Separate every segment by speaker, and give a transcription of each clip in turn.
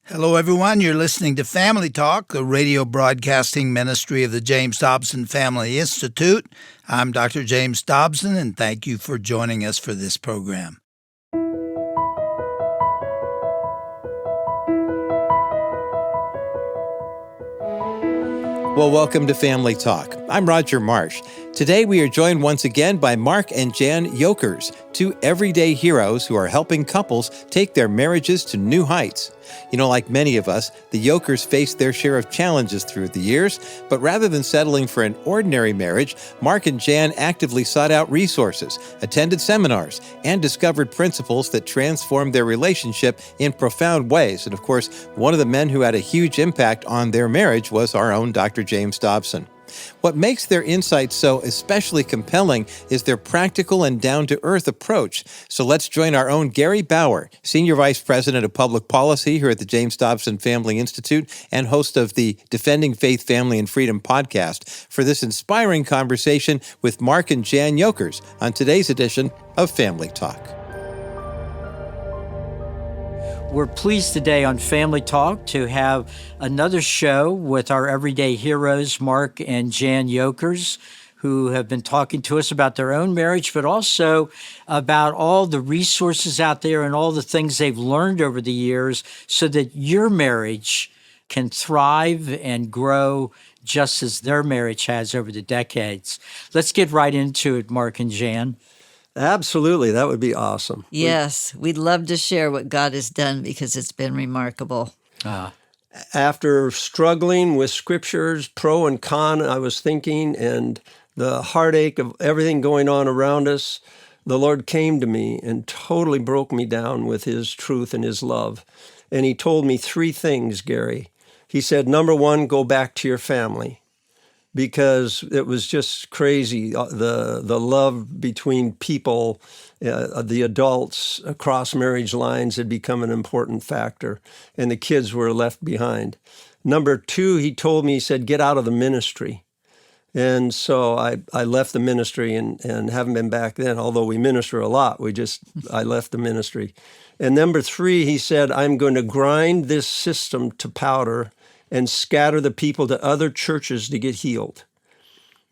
Speaker 1: Hello, everyone. You're listening to Family Talk, a radio broadcasting ministry of the James Dobson Family Institute. I'm Dr. James Dobson, and thank you for joining us for this program.
Speaker 2: Well, welcome to Family Talk. I'm Roger Marsh. Today we are joined once again by Mark and Jan Yokers, two everyday heroes who are helping couples take their marriages to new heights. You know, like many of us, the Yokers faced their share of challenges through the years, but rather than settling for an ordinary marriage, Mark and Jan actively sought out resources, attended seminars, and discovered principles that transformed their relationship in profound ways. And of course, one of the men who had a huge impact on their marriage was our own Dr. James Dobson. What makes their insights so especially compelling is their practical and down-to-earth approach. So let's join our own Gary Bauer, Senior Vice President of Public Policy here at the James Dobson Family Institute and host of the Defending Faith, Family, and Freedom podcast, for this inspiring conversation with Mark and Jan Yokers on today's edition of Family Talk.
Speaker 3: We're pleased today on Family Talk to have another show with our everyday heroes, Mark and Jan Yokers, who have been talking to us about their own marriage, but also about all the resources out there and all the things they've learned over the years so that your marriage can thrive and grow just as their marriage has over the decades. Let's get right into it, Mark and Jan.
Speaker 4: Absolutely. That would be awesome.
Speaker 5: Yes, we'd love to share what God has done because it's been remarkable.
Speaker 4: After struggling with scriptures, pro and con, I was thinking, and the heartache of everything going on around us, the Lord came to me and totally broke me down with His truth and His love. And He told me three things, Gary. He said, number one, go back to your family. Because it was just crazy, the love between people, the adults across marriage lines had become an important factor, and the kids were left behind. Number two, he told me, he said, get out of the ministry. And so I left the ministry and haven't been back then, although we minister a lot. I left the ministry. And number three, he said, I'm going to grind this system to powder and scatter the people to other churches to get healed.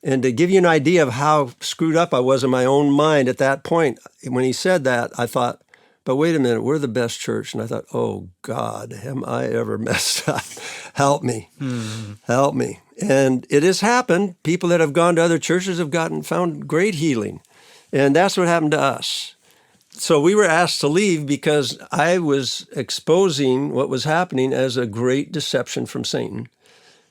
Speaker 4: And to give you an idea of how screwed up I was in my own mind at that point, when he said that, I thought, but wait a minute, we're the best church. And I thought, oh God, am I ever messed up? Help me. Help me. And it has happened. People that have gone to other churches have found great healing. And that's what happened to us. So we were asked to leave because I was exposing what was happening as a great deception from Satan.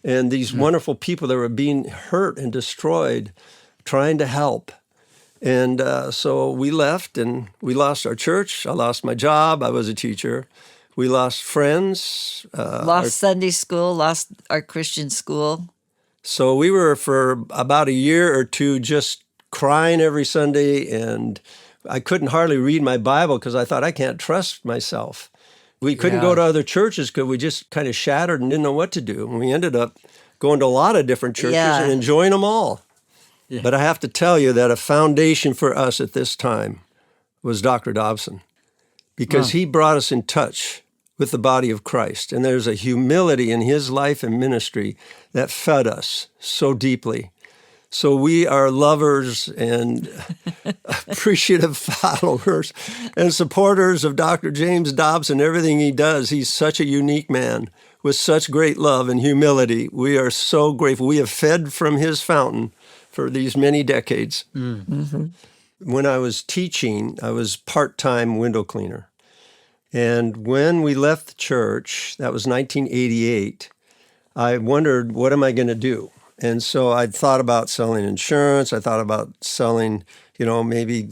Speaker 4: And these wonderful people that were being hurt and destroyed, trying to help. And so we left and we lost our church. I lost my job. I was a teacher. We lost friends.
Speaker 5: Lost Sunday school, lost our Christian school.
Speaker 4: So we were for about a year or two just crying every Sunday, and I couldn't hardly read my Bible because I thought I can't trust myself. We couldn't go to other churches because we just kind of shattered and didn't know what to do. And we ended up going to a lot of different churches and enjoying them all. Yeah. But I have to tell you that a foundation for us at this time was Dr. Dobson, because he brought us in touch with the body of Christ. And there's a humility in his life and ministry that fed us so deeply. So we are lovers and appreciative followers and supporters of Dr. James Dobson, everything he does. He's such a unique man with such great love and humility. We are so grateful. We have fed from his fountain for these many decades. Mm-hmm. When I was teaching, I was part-time window cleaner. And when we left the church, that was 1988, I wondered, what am I going to do? And so I'd thought about selling insurance. I thought about selling, maybe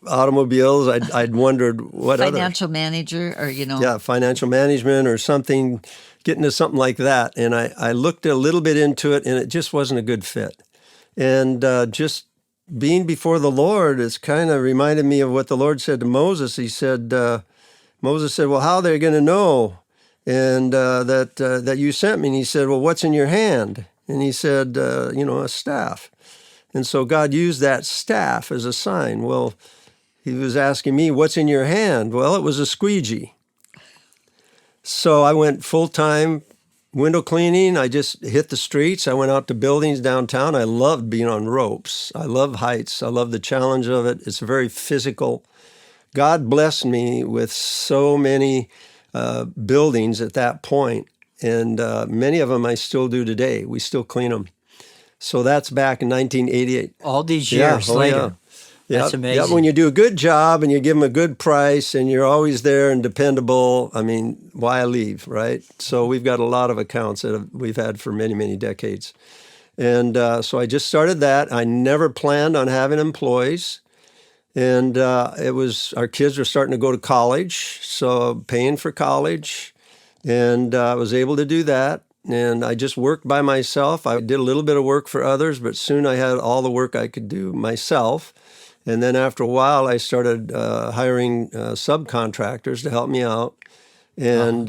Speaker 4: automobiles. I'd wondered what
Speaker 5: financial manager or,
Speaker 4: Yeah, financial management or something, get into something like that. And I looked a little bit into it, and it just wasn't a good fit. And just being before the Lord, it's kind of reminded me of what the Lord said to Moses. He said, Moses said, well, how are they going to know? And that you sent me? And he said, well, what's in your hand? And he said, a staff. And so God used that staff as a sign. Well, he was asking me, what's in your hand? Well, it was a squeegee. So I went full-time window cleaning. I just hit the streets. I went out to buildings downtown. I loved being on ropes. I love heights. I love the challenge of it. It's very physical. God blessed me with so many buildings at that point, and many of them I still do today. We still clean them. So that's back in 1988.
Speaker 3: All these years later.
Speaker 4: Yeah.
Speaker 3: That's amazing.
Speaker 4: Yeah, when you do a good job and you give them a good price and you're always there and dependable, I mean, why leave, right? So we've got a lot of accounts that we've had for many, many decades. And so I just started that. I never planned on having employees. And it was, our kids were starting to go to college, so paying for college. And I was able to do that. And I just worked by myself. I did a little bit of work for others, but soon I had all the work I could do myself. And then after a while, I started hiring subcontractors to help me out. And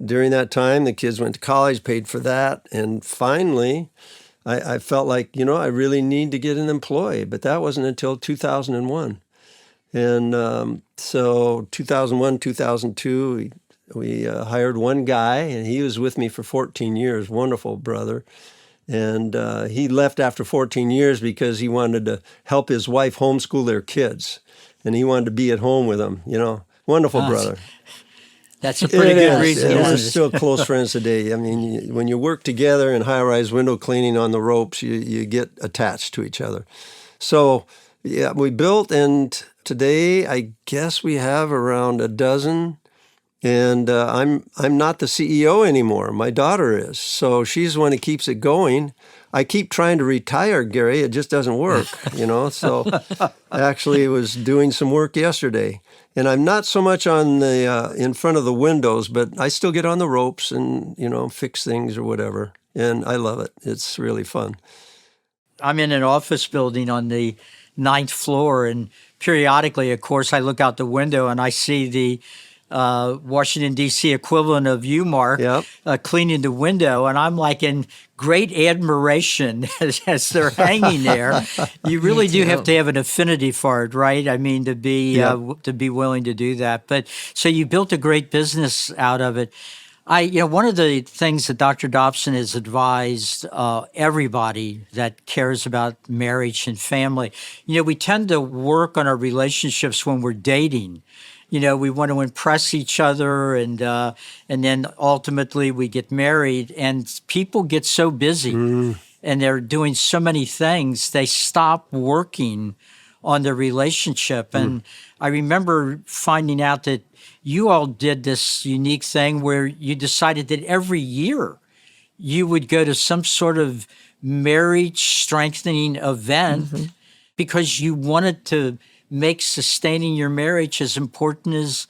Speaker 4: during that time, the kids went to college, paid for that. And finally, I felt like, I really need to get an employee. But that wasn't until 2001. And so 2001, 2002, we hired one guy, and he was with me for 14 years, wonderful brother. And he left after 14 years because he wanted to help his wife homeschool their kids. And he wanted to be at home with them, Wonderful brother.
Speaker 3: That's a pretty good reason.
Speaker 4: Yeah, we're still close friends today. I mean, when you work together in high-rise window cleaning on the ropes, you get attached to each other. So, yeah, we built, and today I guess we have around a dozen. And I'm not the CEO anymore. My daughter is. So she's the one who keeps it going. I keep trying to retire, Gary. It just doesn't work, So I actually was doing some work yesterday. And I'm not so much on the in front of the windows, but I still get on the ropes and, fix things or whatever. And I love it. It's really fun.
Speaker 3: I'm in an office building on the 9th floor. And periodically, of course, I look out the window and I see the Washington, D.C. equivalent of you, Mark,
Speaker 4: Yep.
Speaker 3: Cleaning the window. And I'm like in great admiration as they're hanging there. You really do have to have an affinity for it, right? I mean, to be willing to do that. But so you built a great business out of it. One of the things that Dr. Dobson has advised everybody that cares about marriage and family, we tend to work on our relationships when we're dating. We want to impress each other, and then ultimately we get married, and people get so busy and they're doing so many things, they stop working on their relationship. And I remember finding out that you all did this unique thing where you decided that every year you would go to some sort of marriage strengthening event because you wanted to make sustaining your marriage as important as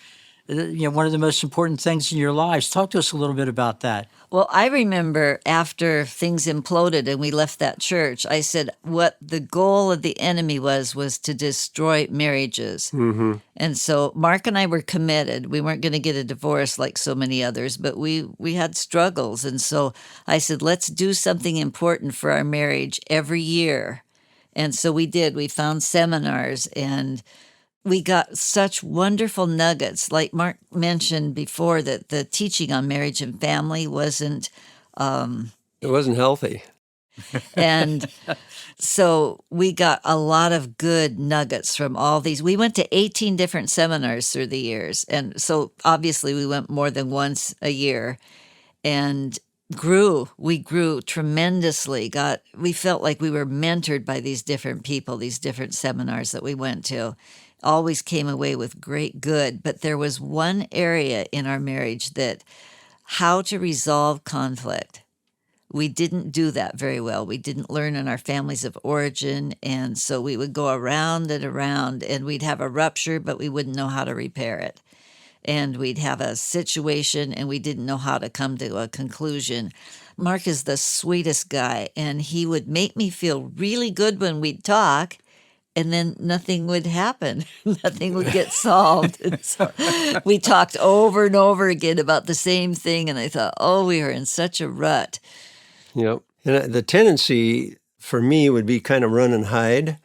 Speaker 3: one of the most important things in your lives. Talk to us a little bit about that.
Speaker 5: Well, I remember after things imploded and we left that church, I said what the goal of the enemy was to destroy marriages. And so Mark and I were committed. We weren't going to get a divorce like so many others, but we had struggles. And so I said, let's do something important for our marriage every year. And so we did. We found seminars, and we got such wonderful nuggets. Like Mark mentioned before, that the teaching on marriage and family wasn't...
Speaker 4: it wasn't healthy.
Speaker 5: And so we got a lot of good nuggets from all these. We went to 18 different seminars through the years. And so obviously we went more than once a year. And we grew tremendously. We felt like we were mentored by these different people, these different seminars that we went to. Always came away with great good. But there was one area in our marriage that how to resolve conflict. We didn't do that very well. We didn't learn in our families of origin. And so we would go around and around, and we'd have a rupture, but we wouldn't know how to repair it. And we'd have a situation, and we didn't know how to come to a conclusion. Mark is the sweetest guy, and he would make me feel really good when we'd talk, and then nothing would happen. Nothing would get solved. And so we talked over and over again about the same thing, and I thought, we are in such a rut.
Speaker 4: Yep. And the tendency for me would be kind of run and hide,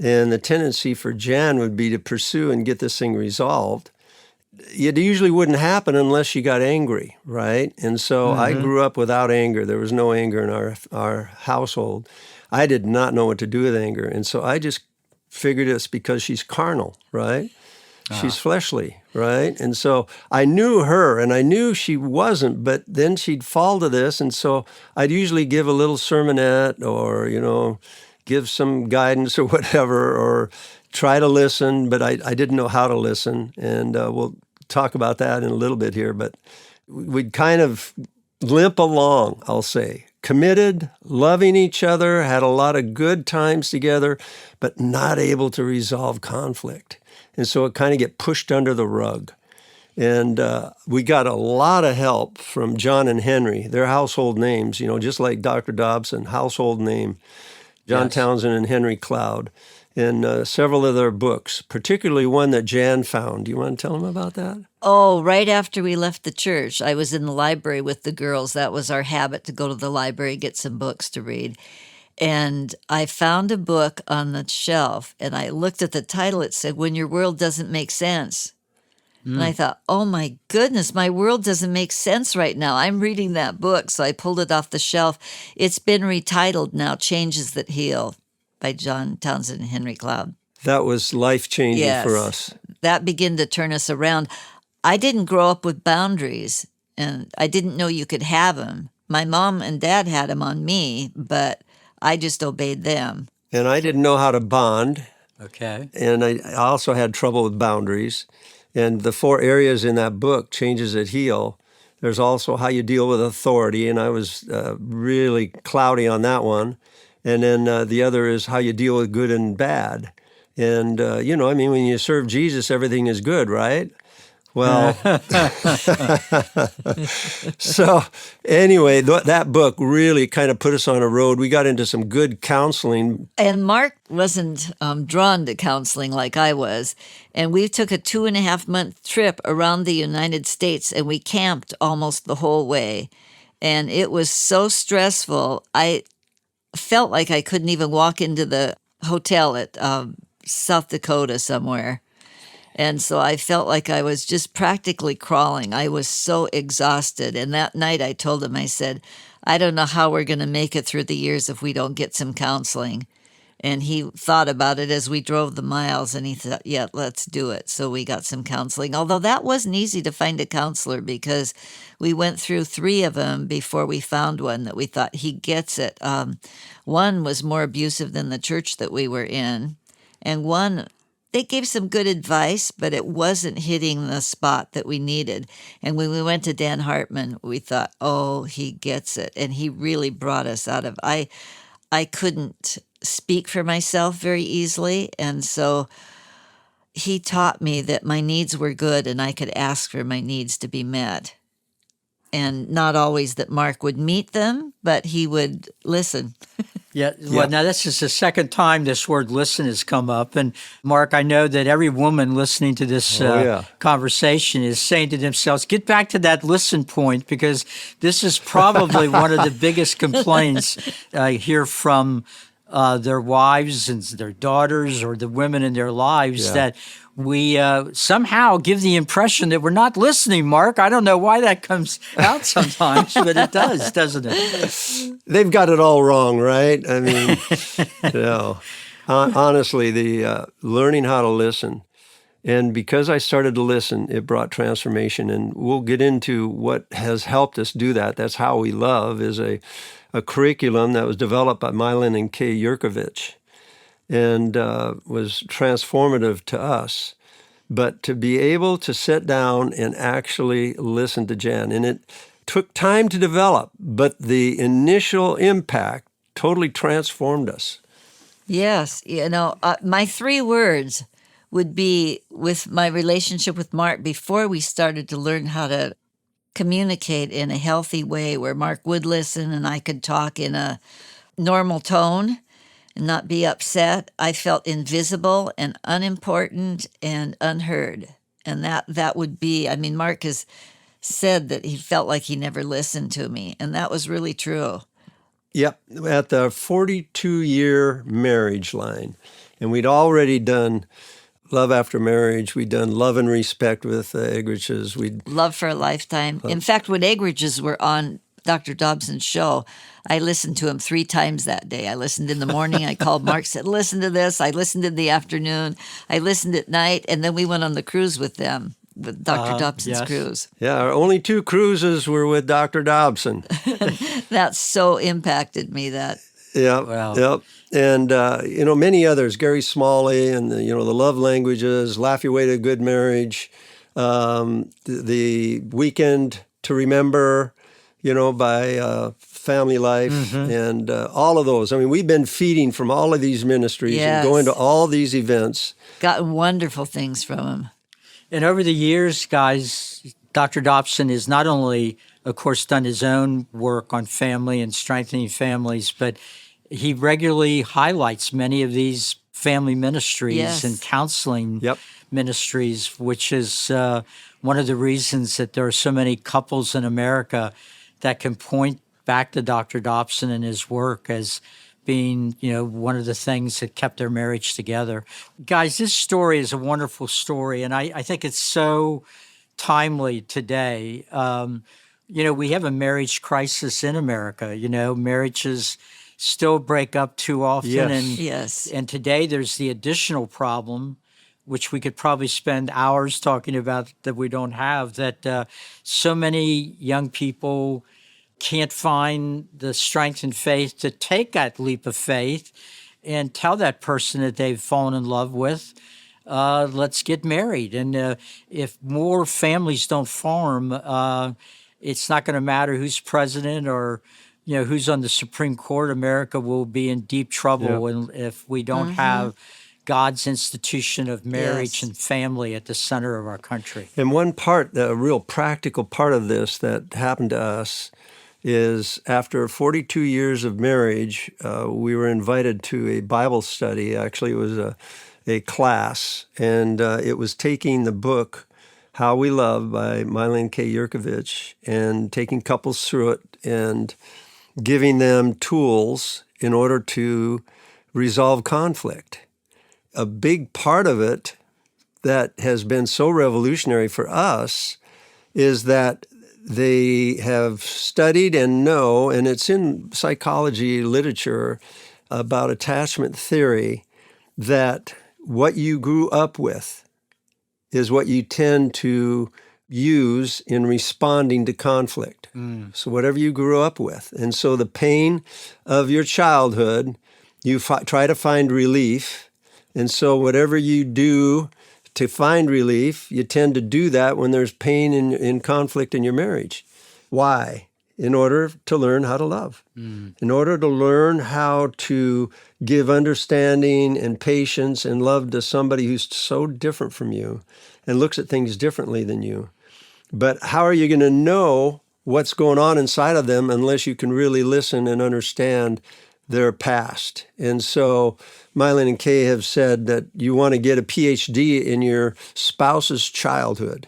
Speaker 4: and the tendency for Jan would be to pursue and get this thing resolved. it usually wouldn't happen unless you got angry, right? And so I grew up without anger. There was no anger in our household. I did not know what to do with anger. And so I just figured it's because she's carnal, right? She's fleshly, right? And so I knew her, and I knew she wasn't, but then she'd fall to this. And so I'd usually give a little sermonette or, give some guidance or whatever, or try to listen, but I didn't know how to listen. And we'll talk about that in a little bit here, but we'd kind of limp along, I'll say. Committed, loving each other, had a lot of good times together, but not able to resolve conflict. And so it kind of get pushed under the rug. And we got a lot of help from John and Henry, their household names, just like Dr. Dobson, household name, John Townsend and Henry Cloud, and several of their books, particularly one that Jan found. Do you want to tell them about that?
Speaker 5: Oh, right after we left the church, I was in the library with the girls. That was our habit, to go to the library, get some books to read. And I found a book on the shelf, and I looked at the title. It said, When Your World Doesn't Make Sense. And I thought, oh my goodness, my world doesn't make sense right now. I'm reading that book. So I pulled it off the shelf. It's been retitled now, Changes That Heal, by John Townsend and Henry Cloud.
Speaker 4: That was life-changing for us.
Speaker 5: That began to turn us around. I didn't grow up with boundaries, and I didn't know you could have them. My mom and dad had them on me, but I just obeyed them.
Speaker 4: And I didn't know how to bond.
Speaker 3: Okay.
Speaker 4: And I also had trouble with boundaries. And the 4 areas in that book, Changes That Heal, there's also how you deal with authority, and I was really cloudy on that one. And then the other is how you deal with good and bad. And, when you serve Jesus, everything is good, right? Well, so anyway, that book really kind of put us on a road. We got into some good counseling.
Speaker 5: And Mark wasn't drawn to counseling like I was. And we took a 2.5-month trip around the United States, and we camped almost the whole way. And it was so stressful. I felt like I couldn't even walk into the hotel at South Dakota somewhere. And so I felt like I was just practically crawling. I was so exhausted. And that night I told him, I said, I don't know how we're going to make it through the years if we don't get some counseling. And he thought about it as we drove the miles, and he thought, yeah, let's do it. So we got some counseling, although that wasn't easy to find a counselor, because we went through 3 of them before we found one that we thought, he gets it. One was more abusive than the church that we were in. And one, they gave some good advice, but it wasn't hitting the spot that we needed. And when we went to Dan Hartman, we thought, oh, he gets it. And he really brought us out of, I couldn't speak for myself very easily. And so he taught me that my needs were good and I could ask for my needs to be met. And not always that Mark would meet them, but he would listen.
Speaker 3: Well, now this is the second time this word listen has come up. And Mark, I know that every woman listening to this conversation is saying to themselves, get back to that listen point, because this is probably one of the biggest complaints I hear from their wives and their daughters, or the women in their lives, that we somehow give the impression that we're not listening, Mark. I don't know why that comes out sometimes, but it does, doesn't it?
Speaker 4: They've got it all wrong, right? I mean, honestly, the learning how to listen. And because I started to listen, it brought transformation. And we'll get into what has helped us do that. That's How We Love, is a curriculum that was developed by Milan and Kay Yurkovich, and was transformative to us. But to be able to sit down and actually listen to Jan, and it took time to develop, but the initial impact totally transformed us.
Speaker 5: Yes, my 3 words would be, with my relationship with Mark, before we started to learn how to communicate in a healthy way where Mark would listen and I could talk in a normal tone and not be upset. I felt invisible and unimportant and unheard. And that would be, Mark has said that he felt like he never listened to me. And that was really true.
Speaker 4: Yep, at the 42-year marriage line. And we'd already done Love After Marriage. We'd done Love and Respect with Eggrich's.
Speaker 5: Love for a Lifetime. In fact, when Eggrich's were on Dr. Dobson's show, I listened to him 3 times that day. I listened in the morning. I called Mark, said, listen to this. I listened in the afternoon. I listened at night. And then we went on the cruise with them, with Dr. Dobson's
Speaker 3: yes.
Speaker 5: cruise.
Speaker 4: Yeah, our only 2 cruises were with Dr. Dobson.
Speaker 5: That so impacted me that.
Speaker 4: Yep,
Speaker 3: Wow.
Speaker 4: yep. And, many others, Gary Smalley and, the love languages, Laugh Your Way to a Good Marriage, the Weekend to Remember, by Family Life, and all of those. I mean, we've been feeding from all of these ministries and going to all these events.
Speaker 5: Got wonderful things from him.
Speaker 3: And over the years, guys, Dr. Dobson has not only, of course, done his own work on family and strengthening families, but he regularly highlights many of these family ministries and counseling ministries, which is one of the reasons that there are so many couples in America that can point back to Dr. Dobson and his work as being, one of the things that kept their marriage together. Guys, this story is a wonderful story, and I think it's so timely today. We have a marriage crisis in America. Marriages still break up too often. And today there's the additional problem, which we could probably spend hours talking about that we don't have, that so many young people can't find the strength and faith to take that leap of faith and tell that person that they've fallen in love with, let's get married. And if more families don't form, it's not going to matter who's president or who's on the Supreme Court. America will be in deep trouble and if we don't have God's institution of marriage and family at the center of our country.
Speaker 4: And one part, a real practical part of this that happened to us is after 42 years of marriage, we were invited to a Bible study. Actually, it was a class, and it was taking the book How We Love by Mark and Jan Yokers and taking couples through it and giving them tools in order to resolve conflict. A big part of it that has been so revolutionary for us is that they have studied and know, and it's in psychology literature about attachment theory, that what you grew up with is what you tend to use in responding to conflict. So whatever you grew up with. And so the pain of your childhood, you try to find relief. And so whatever you do to find relief, you tend to do that when there's pain in conflict in your marriage. Why? In order to learn how to love. In order to learn how to give understanding and patience and love to somebody who's so different from you and looks at things differently than you. But how are you going to know what's going on inside of them unless you can really listen and understand their past? And so Mylon and Kay have said that you want to get a PhD in your spouse's childhood.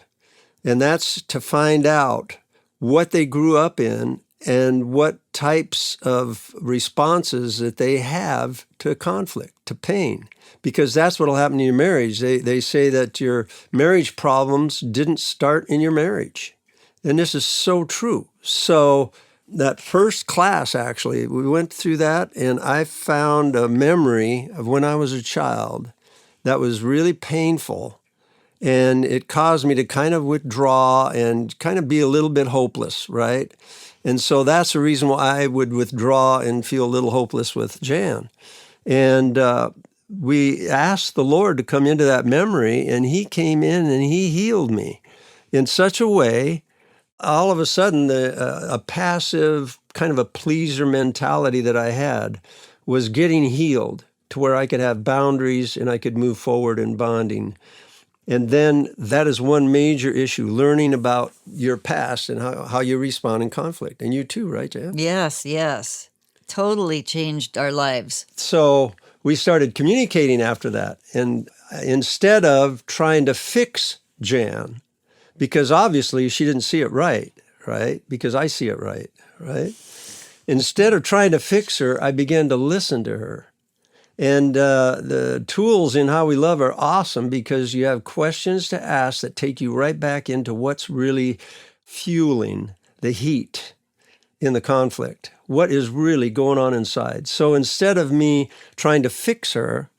Speaker 4: And that's to find out what they grew up in and what types of responses that they have to conflict, to pain. Because that's what will happen in your marriage. They say that your marriage problems didn't start in your marriage. And this is so true. So that first class, actually, we went through that, and I found a memory of when I was a child that was really painful, and it caused me to kind of withdraw and kind of be a little bit hopeless, right? And so that's the reason why I would withdraw and feel a little hopeless with Jan. And we asked the Lord to come into that memory, and He came in and He healed me in such a way. All of a sudden, a passive, kind of a pleaser mentality that I had was getting healed to where I could have boundaries and I could move forward in bonding. And then that is one major issue, learning about your past and how you respond in conflict. And you too, right, Jan?
Speaker 5: Yes. Totally changed our lives.
Speaker 4: So we started communicating after that. And instead of trying to fix Jan, because obviously she didn't see it right? Because I see it right? Instead of trying to fix her, I began to listen to her. And the tools in How We Love are awesome because you have questions to ask that take you right back into what's really fueling the heat in the conflict. What is really going on inside? So instead of me trying to fix her,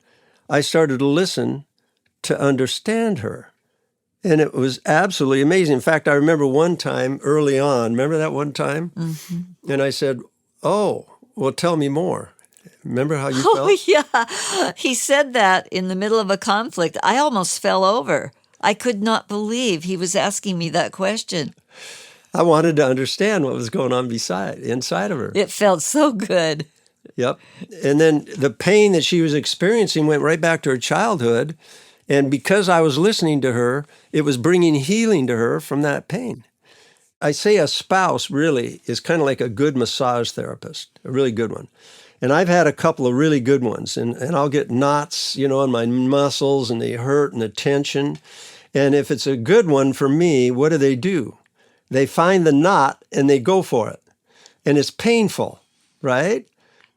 Speaker 4: I started to listen to understand her. And it was absolutely amazing. In fact, I remember one time early on, remember that one time? Mm-hmm. And I said, "Oh, well, tell me more." Remember how you felt?
Speaker 5: Oh, yeah. He said that in the middle of a conflict. I almost fell over. I could not believe he was asking me that question.
Speaker 4: I wanted to understand what was going on inside of her.
Speaker 5: It felt so good.
Speaker 4: Yep. And then the pain that she was experiencing went right back to her childhood. And because I was listening to her, it was bringing healing to her from that pain. I say a spouse really is kind of like a good massage therapist, a really good one. And I've had a couple of really good ones, and I'll get knots, in my muscles, and they hurt and the tension. And if it's a good one for me, what do? They find the knot and they go for it. And it's painful, right?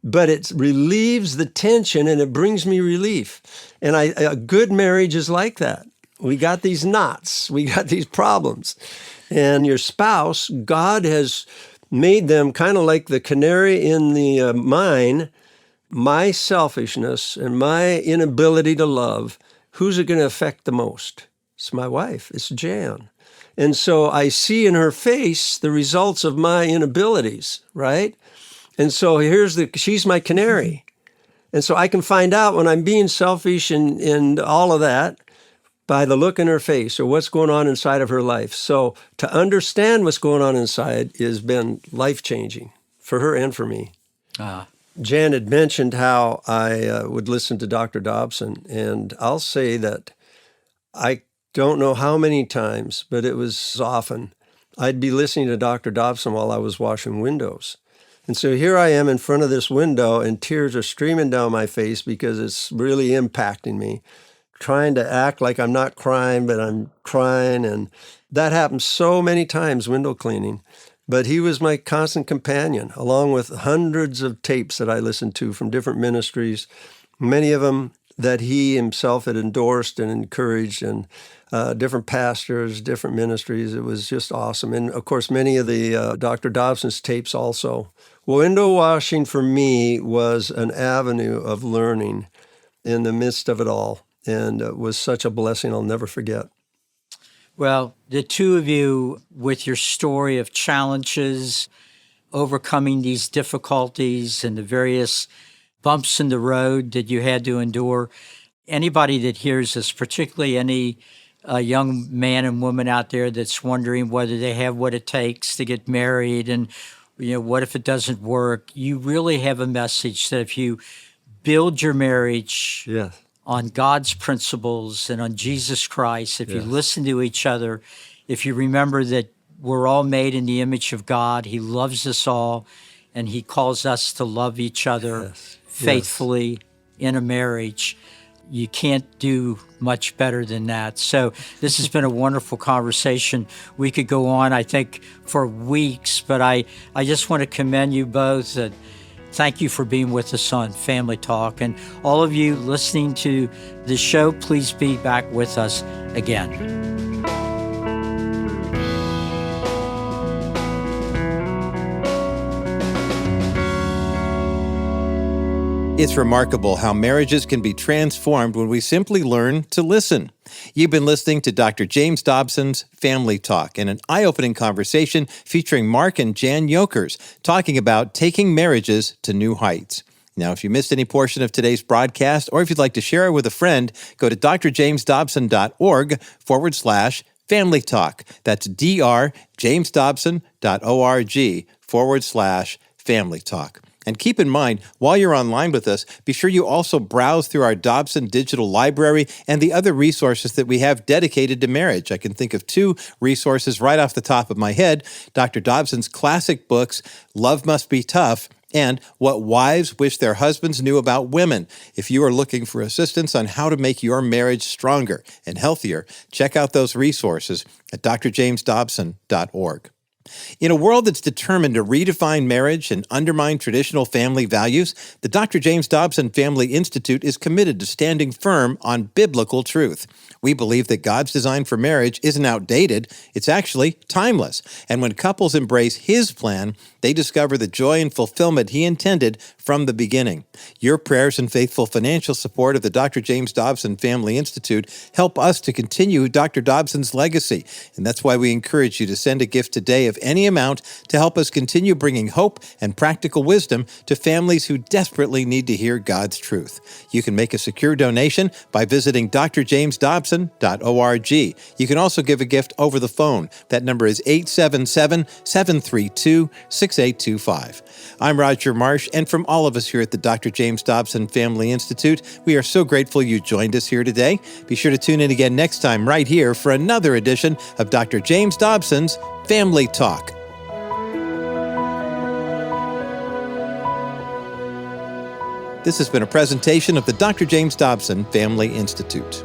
Speaker 4: But it relieves the tension and it brings me relief. And a good marriage is like that. We got these knots, we got these problems. And your spouse, God has made them kind of like the canary in the mine. My selfishness and my inability to love, who's it going to affect the most? It's my wife, it's Jan. And so I see in her face the results of my inabilities, right? And so she's my canary. And so I can find out when I'm being selfish and all of that by the look in her face or what's going on inside of her life. So to understand what's going on inside has been life-changing for her and for me. Jan had mentioned how I would listen to Dr. Dobson, and I'll say that I don't know how many times, but it was often, I'd be listening to Dr. Dobson while I was washing windows. And so here I am in front of this window and tears are streaming down my face because it's really impacting me, trying to act like I'm not crying, but I'm crying. And that happens so many times, window cleaning. But he was my constant companion, along with hundreds of tapes that I listened to from different ministries, many of them that he himself had endorsed and encouraged, and different pastors, different ministries. It was just awesome. And, of course, many of the Dr. Dobson's tapes also. Window washing for me was an avenue of learning in the midst of it all, and it was such a blessing I'll never forget.
Speaker 3: Well, the two of you, with your story of challenges, overcoming these difficulties and the various bumps in the road that you had to endure, anybody that hears this, particularly any young man and woman out there that's wondering whether they have what it takes to get married and, what if it doesn't work? You really have a message that if you build your marriage on God's principles and on Jesus Christ, if you listen to each other, if you remember that we're all made in the image of God, He loves us all, and He calls us to love each other faithfully in a marriage, you can't do much better than that. So this has been a wonderful conversation. We could go on, I think, for weeks, but I just want to commend you both. Thank you for being with us on Family Talk. And all of you listening to the show, please be back with us again.
Speaker 2: It's remarkable how marriages can be transformed when we simply learn to listen. You've been listening to Dr. James Dobson's Family Talk, and an eye-opening conversation featuring Mark and Jan Yokers talking about taking marriages to new heights. Now, if you missed any portion of today's broadcast, or if you'd like to share it with a friend, go to drjamesdobson.org/Family Talk. That's drjamesdobson.org/Family Talk. And keep in mind, while you're online with us, be sure you also browse through our Dobson Digital Library and the other resources that we have dedicated to marriage. I can think of two resources right off the top of my head: Dr. Dobson's classic books, Love Must Be Tough, and What Wives Wish Their Husbands Knew About Women. If you are looking for assistance on how to make your marriage stronger and healthier, check out those resources at drjamesdobson.org. In a world that's determined to redefine marriage and undermine traditional family values, the Dr. James Dobson Family Institute is committed to standing firm on biblical truth. We believe that God's design for marriage isn't outdated, it's actually timeless. And when couples embrace His plan, they discover the joy and fulfillment He intended from the beginning. Your prayers and faithful financial support of the Dr. James Dobson Family Institute help us to continue Dr. Dobson's legacy. And that's why we encourage you to send a gift today of any amount to help us continue bringing hope and practical wisdom to families who desperately need to hear God's truth. You can make a secure donation by visiting drjamesdobson.org. You can also give a gift over the phone. That number is 877-732-6825. I'm Roger Marsh, and from all of us here at the Dr. James Dobson Family Institute, we are so grateful you joined us here today. Be sure to tune in again next time right here for another edition of Dr. James Dobson's Family Talk. This has been a presentation of the Dr. James Dobson Family Institute.